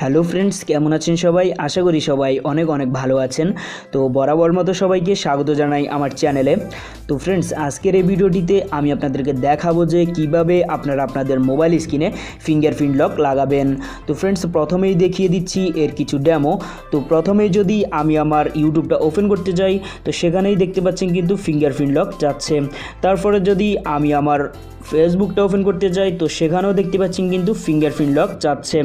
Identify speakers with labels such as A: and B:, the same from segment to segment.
A: Hello friends, কেমন আছেন সবাই? আশা করি সবাই অনেক অনেক ভালো আছেন। তো বরাবর মতো সবাইকে স্বাগত জানাই আমার চ্যানেলে। তো ফ্রেন্ডস, আজকের এই ভিডিওটিতে আমি আপনাদেরকে দেখাবো যে কিভাবে আপনারা আপনাদের মোবাইল স্ক্রিনে ফিঙ্গারপ্রিন্ট লক লাগাবেন। তো ফ্রেন্ডস, প্রথমেই দেখিয়ে দিচ্ছি এর কিছু ডেমো। তো প্রথমেই যদি আমি আমার ইউটিউবটা ওপেন করতে যাই, তো সেখানেই দেখতে পাচ্ছেন কিন্তু ফিঙ্গারপ্রিন্ট লক যাচ্ছে। তারপরে যদি আমি আমার ফেসবুকটা ওপেন করতে যাই, তো সেখানেও দেখতে পাচ্ছেন কিন্তু ফিঙ্গারপ্রিন্ট লক যাচ্ছে।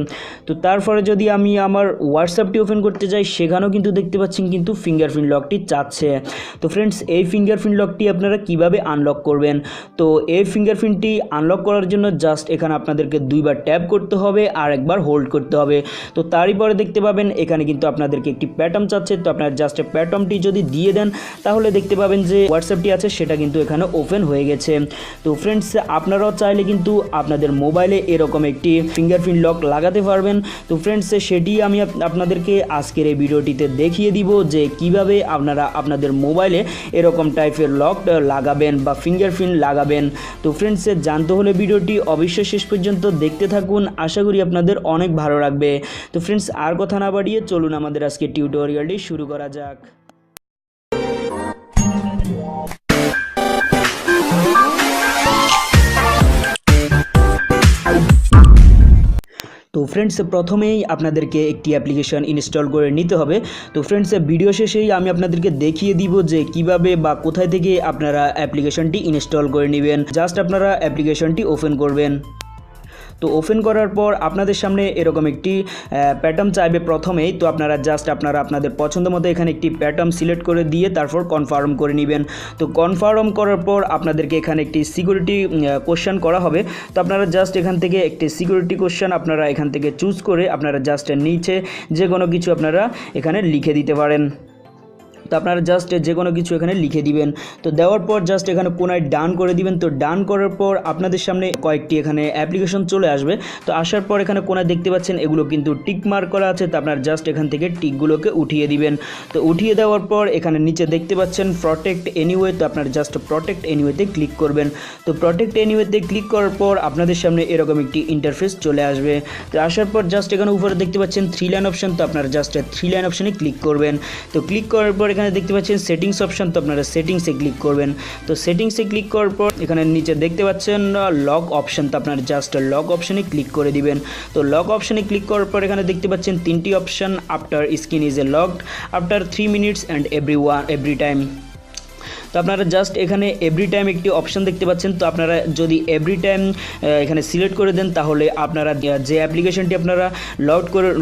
A: তো তারপরে যদি আমি আমার হোয়াটসঅ্যাপটি ওপেন করতে যাই, সেখানেও কিন্তু দেখতে পাচ্ছেন কিন্তু ফিঙ্গারপ্রিন্ট লকটি যাচ্ছে। তো ফ্রেন্ডস, এই ফিঙ্গারপ্রিন্ট লকটি আপনারা কিভাবে আনলক করবেন? তো এই ফিঙ্গারপ্রিন্টটি আনলক করার জন্য জাস্ট এখানে আপনাদেরকে দুইবার ট্যাপ করতে হবে আর একবার হোল্ড করতে হবে। তো তারই পরে দেখতে পাবেন এখানে কিন্তু আপনাদেরকে একটি প্যাটার্ন চাচ্ছে। তো আপনার জাস্ট প্যাটার্নটি যদি দিয়ে দেন, তাহলে দেখতে পাবেন যে হোয়াটসঅ্যাপটি আছে সেটা কিন্তু এখানে ওপেন হয়ে গেছে। তো ফ্রেন্ডস, আপনারাও চাইলে কিন্তু আপনাদের মোবাইলে এরকম একটি ফিঙ্গারপ্রিন্ট লক লাগাতে পারবেন। তো ফ্রেন্ডস, সেটি আমি আপনাদেরকে আজকের এই ভিডিওটিতে দেখিয়ে দিব যে কিভাবে আপনারা আপনাদের মোবাইলে এরকম টাইপের লক লাগাবেন বা ফিঙ্গারপ্রিন্ট লাগাবেন। তো ফ্রেন্ডস, জানতে হলে ভিডিওটি অবশ্যই শেষ পর্যন্ত দেখতে থাকুন। আশা করি আপনাদের অনেক ভালো লাগবে। তো ফ্রেন্ডস, আর কথা না বাড়িয়ে চলুন আমাদের আজকে টিউটোরিয়ালটি শুরু করা যাক। তো ফ্রেন্ডস, প্রথমেই আপনাদেরকে একটি অ্যাপ্লিকেশন ইনস্টল করে নিতে হবে। তো ফ্রেন্ডস, ভিডিও শেষেই আমি আপনাদেরকে দেখিয়ে দিব যে কিভাবে বা কোথায় থেকে আপনারা অ্যাপ্লিকেশনটি ইনস্টল করে নেবেন। জাস্ট আপনারা অ্যাপ্লিকেশনটি ওপেন করবেন। তো ওপেন করার পর আপনাদের সামনে এরকম একটি প্যাটার্ন চাইবে প্রথমেই। তো আপনারা জাস্ট আপনাদের পছন্দ মতো এখানে একটি প্যাটার্ন সিলেক্ট করে দিয়ে তারপর কনফার্ম করে নেবেন। তো কনফার্ম করার পর আপনাদেরকে এখানে একটি সিকিউরিটি কোশ্চেন করা হবে। তো আপনারা জাস্ট এখান থেকে একটি সিকিউরিটি কোশ্চেন আপনারা এখান থেকে চুজ করে আপনারা জাস্ট নিচে যে কোনো কিছু আপনারা এখানে লিখে দিতে পারেন। তো আপনারা জাস্ট যে কোনো কিছু এখানে লিখে দিবেন। তো দেওয়ার পর জাস্ট এখানে কোনায় ডান করে দিবেন। তো ডান করার পর আপনাদের সামনে কয়েকটি এখানে অ্যাপ্লিকেশন চলে আসবে। তো আসার পর এখানে কোনায় দেখতে পাচ্ছেন এগুলো কিন্তু টিক মার্ক করা আছে। তো আপনারা জাস্ট এখান থেকে টিকগুলোকে উঠিয়ে দিবেন। তো উঠিয়ে দেওয়ার পর এখানে নিচে দেখতে পাচ্ছেন প্রটেক্ট এনিওয়ে। তো আপনারা জাস্ট প্রটেক্ট এনিওয়েতে ক্লিক করবেন। তো প্রটেক্ট এনিওয়েতে ক্লিক করার পর আপনাদের সামনে এরকম একটি ইন্টারফেস চলে আসবে। তো আসার পর জাস্ট এখানে উপরে দেখতে পাচ্ছেন 3 লাইন অপশন। তো আপনারা জাস্ট 3 লাইন অপশনে ক্লিক করবেন। তো ক্লিক করার পর এখানে দেখতে পাচ্ছেন সেটিংস অপশন। তো আপনারা সেটিংসে ক্লিক করবেন। তো সেটিংসে ক্লিক করার পর এখানে নিচে দেখতে পাচ্ছেন লক অপশন। তো আপনারা জাস্ট লক অপশনে ক্লিক করে দিবেন। তো লক অপশনে ক্লিক করার পর এখানে দেখতে পাচ্ছেন 3টি option. After screen is locked, after 3 minutes and every time. তো আপনারা জাস্ট এখানে এভরি টাইম একটি অপশন দেখতে পাচ্ছেন। তো আপনারা যদি এভরি টাইম এখানে সিলেক্ট করে দেন, তাহলে আপনারা যে অ্যাপ্লিকেশনটি আপনারা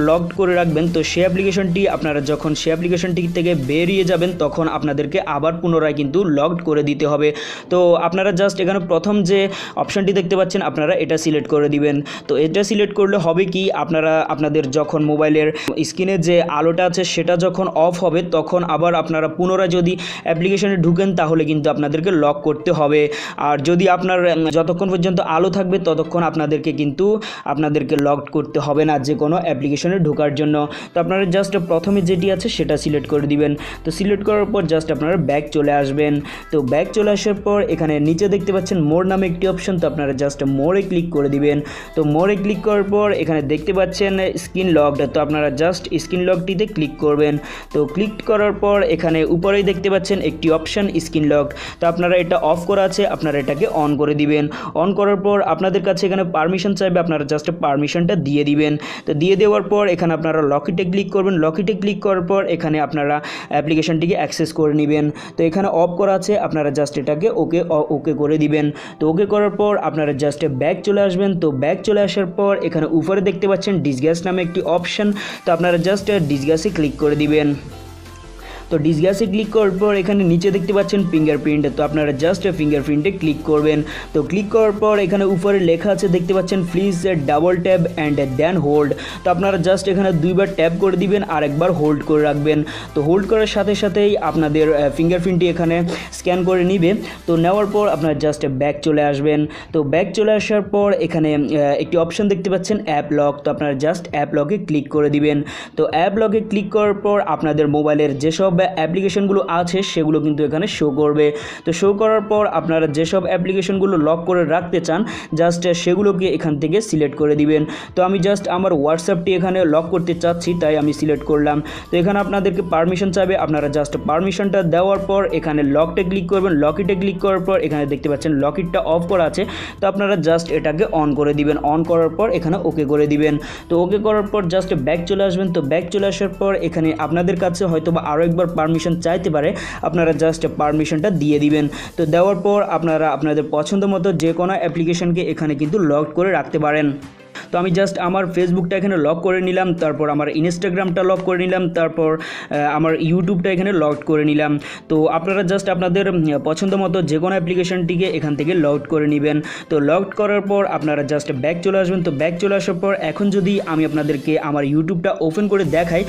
A: লকড করে রাখবেন, তো সেই অ্যাপ্লিকেশনটি আপনারা যখন সেই অ্যাপ্লিকেশনটি থেকে বেরিয়ে যাবেন, তখন আপনাদেরকে আবার পুনরায় কিন্তু লকড করে দিতে হবে। তো আপনারা জাস্ট এখানে প্রথম যে অপশনটি দেখতে পাচ্ছেন, আপনারা এটা সিলেক্ট করে দিবেন। তো এটা সিলেক্ট করলে হবে কি, আপনারা আপনাদের যখন মোবাইলের স্ক্রিনে যে আলোটা আছে সেটা যখন অফ হবে, তখন আবার আপনারা পুনরায় যদি অ্যাপ্লিকেশনে ঢুকেন, তাহলে কিন্তু আপনাদেরকে লক করতে হবে। আর যদি আপনার যতক্ষণ পর্যন্ত আলো থাকবে, ততক্ষণ আপনাদেরকে লক করতে হবে না যে কোনো অ্যাপ্লিকেশনে ঢোকার জন্য। তো আপনারা জাস্ট প্রথমে যেটি আছে সেটা সিলেক্ট করে দিবেন। তো সিলেক্ট করার পর জাস্ট আপনারা ব্যাক চলে আসবেন। তো ব্যাক চলে আসার পর এখানে নিচে দেখতে পাচ্ছেন মোর নামে একটি অপশন। তো আপনারা জাস্ট মোরে ক্লিক করে দিবেন। তো মোরে ক্লিক করার পর এখানে দেখতে পাচ্ছেন স্ক্রিন লকড। তো আপনারা জাস্ট স্ক্রিন লকটিতে ক্লিক করবেন। তো ক্লিক করার পর এখানে উপরেই দেখতে পাচ্ছেন একটি অপশন স্ক্রিন লক। তো আপনারা এটা অফ করা আছে, আপনারা এটাকে অন করে দিবেন। অন করার পর আপনাদের কাছে এখানে পারমিশন চাইবে, আপনারা জাস্ট পারমিশনটা দিয়ে দিবেন। তো দিয়ে দেওয়ার পর এখানে আপনারা লকিটে ক্লিক করবেন। লকিটে ক্লিক করার পর এখানে আপনারা অ্যাপ্লিকেশনটিকে অ্যাক্সেস করে নেবেন। তো এখানে অফ করা আছে, আপনারা জাস্ট এটাকে ওকে করে দিবেন। তো ওকে করার পর আপনারা জাস্ট ব্যাক চলে আসবেন। তো ব্যাক চলে আসার পর এখানে উপরে দেখতে পাচ্ছেন ডিসগ্যাস নামে একটি অপশন। তো আপনারা জাস্ট ডিসগ্যাসে ক্লিক করে দিবেন। তো ডিসগ্যাসে ক্লিক করার পর এখানে নিচে দেখতে পাচ্ছেন ফিঙ্গারপ্রিন্ট। তো আপনারা জাস্ট ফিঙ্গারপ্রিন্টে ক্লিক করবেন। তো ক্লিক করার পর এখানে উপরে লেখা আছে দেখতে পাচ্ছেন please double tap and then hold. তো আপনারা জাস্ট এখানে দুইবার ট্যাপ করে দিবেন আর একবার হোল্ড করে রাখবেন। তো হোল্ড করার সাথে সাথেই আপনাদের ফিঙ্গারপ্রিন্টটি এখানে স্ক্যান করে নিবে। তো নেওয়ার পর আপনারা জাস্ট ব্যাক চলে আসবেন। তো ব্যাক চলে আসার পর এখানে একটি অপশন দেখতে পাচ্ছেন অ্যাপ লক। তো আপনারা জাস্ট অ্যাপ লকে ক্লিক করে দিবেন। তো অ্যাপ লকে ক্লিক করার পর আপনাদের মোবাইলের যেসব অ্যাপ্লিকেশনগুলো আছে সেগুলো কিন্তু এখানে শো করবে। তো শো করার পর আপনারা যেসব অ্যাপ্লিকেশনগুলো লক করে রাখতে চান জাস্ট সেগুলোকে এখান থেকে সিলেক্ট করে দিবেন। তো আমি জাস্ট আমার হোয়াটসঅ্যাপটি এখানে লক করতে চাচ্ছি, তাই আমি সিলেক্ট করলাম। তো এখানে আপনাদেরকে পারমিশন চাইবে, আপনারা জাস্ট পারমিশনটা দেওয়ার পর এখানে লকটা ক্লিক করবেন। লকিটে ক্লিক করার পর এখানে দেখতে পাচ্ছেন লকিটটা অফ করা আছে, তো আপনারা জাস্ট এটাকে অন করে দিবেন। অন করার পর এখানে ওকে করে দিবেন। তো ওকে করার পর জাস্ট ব্যাক চলে আসবেন। তো ব্যাক চলে আসার পর এখানে আপনাদের কাছে হয়তো বা আরও একবার পারমিশন চাইতে পারে, আপনারা জাস্ট পারমিশনটা দিয়ে দিবেন। তো দেওয়ার পর আপনারা আপনাদের পছন্দ মতো যে কোনো অ্যাপ্লিকেশনকে এখানে কিন্তু লক করে রাখতে পারেন। তো আমি জাস্ট আমার ফেসবুকটা এখানে লক করে নিলাম, তারপর আমার ইনস্টাগ্রামটা লক করে নিলাম, তারপর আমার ইউটিউবটা এখানে লক করে নিলাম। তো আপনারা জাস্ট আপনাদের পছন্দ মতো যে কোনো অ্যাপ্লিকেশনটিকে এখান থেকে লক করে নেবেন। তো লক করার পর আপনারা জাস্ট ব্যাক চলে আসবেন। তো ব্যাক চলে আসার পর এখন যদি আমি আপনাদেরকে আমার ইউটিউবটা ওপেন করে দেখাই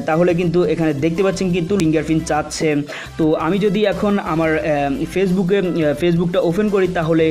A: তাহলে কিন্তু এখানে দেখতে পাচ্ছেন কিন্তু ফিঙ্গারপ্রিন্ট চাচ্ছে। তো আমি যদি এখন আমার ফেসবুকটা ওপেন করি তাহলে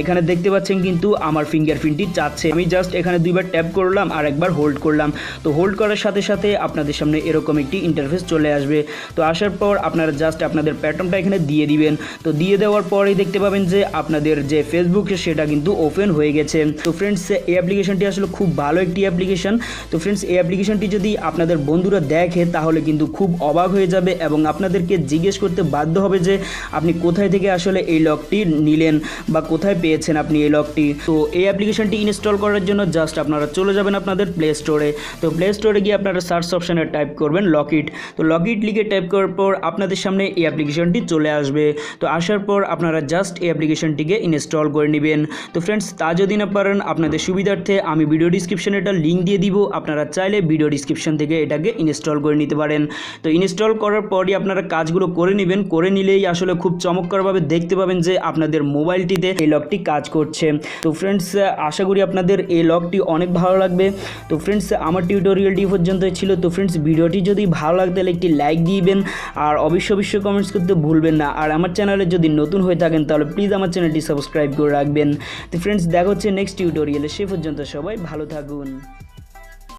A: এখানে দেখতে পাচ্ছেন কিন্তু আমার ফিঙ্গারপ্রিন্টটি চাচ্ছে। আমি জাস্ট এখানে দুইবার ট্যাপ করলাম আর একবার হোল্ড করলাম। তো হোল্ড করার সাথে সাথে আপনাদের সামনে এরকম একটি ইন্টারফেস চলে আসবে। তো আসার পর আপনারা জাস্ট আপনাদের প্যাটার্নটা এখানে দিয়ে দিবেন। তো দিয়ে দেওয়ার পরেই দেখতে পাবেন যে আপনাদের যে ফেসবুক সেটা কিন্তু ওপেন হয়ে গেছে। তো ফ্রেন্ডস এই অ্যাপ্লিকেশনটি আসলে খুব ভালো একটি অ্যাপ্লিকেশন। তো ফ্রেন্ডস এই অ্যাপ্লিকেশনটি যদি আপনাদের বন্ধুরা দেখে তাহলে কিন্তু খুব অবাক হয়ে যাবে এবং আপনাদেরকে জিজ্ঞেস করতে বাধ্য হবে যে আপনি কোথায় থেকে আসলে এই লকটি নিলেন বা কোথায় পেয়েছেন আপনি এই লকটি। তো এই অ্যাপ্লিকেশনটি ইনস্টল করার জন্য জাস্ট আপনারা চলে যাবেন আপনাদের প্লে স্টোরে। তো প্লে স্টোরে গিয়ে আপনারা সার্চ অপশানে টাইপ করবেন লকিট। তো লকিট লিখে টাইপ করার পর আপনাদের সামনে এই অ্যাপ্লিকেশনটি চলে আসবে। তো আসার পর আপনারা জাস্ট এই অ্যাপ্লিকেশনটিকে ইনস্টল করে নেবেন। তো ফ্রেন্ডস তা যদি না পারেন আপনাদের সুবিধার্থে আমি ভিডিও ডিসক্রিপশনে এটা লিঙ্ক দিয়ে দিব, আপনারা চাইলে ভিডিও ডিসক্রিপশন থেকে এটাকে ইনস্টল করে নিতে পারেন। তো ইনস্টল করার পরই আপনারা কাজগুলো করে নেবেন। করে নিলেই আসলে খুব চমৎকারভাবে দেখতে পাবেন যে আপনাদের মোবাইলটিতে এই লকটি কাজ করছে। তো ফ্রেন্ডস আশা করি আপনাদের এই লকটি অনেক ভালো লাগবে। তো ফ্রেন্ডস আমার টিউটোরিয়ালটি পর্যন্তই ছিল। তো ফ্রেন্ডস ভিডিওটি যদি ভালো লাগে তাহলে একটি লাইক দিবেন আর অবশ্যই কমেন্টস করতে ভুলবেন না। আর আমার চ্যানেলে যদি নতুন হয়ে থাকেন তাহলে প্লিজ আমার চ্যানেলটি সাবস্ক্রাইব করে রাখবেন। তো ফ্রেন্ডস দেখা হচ্ছে নেক্সট টিউটোরিয়ালে, সে পর্যন্ত সবাই ভালো থাকুন।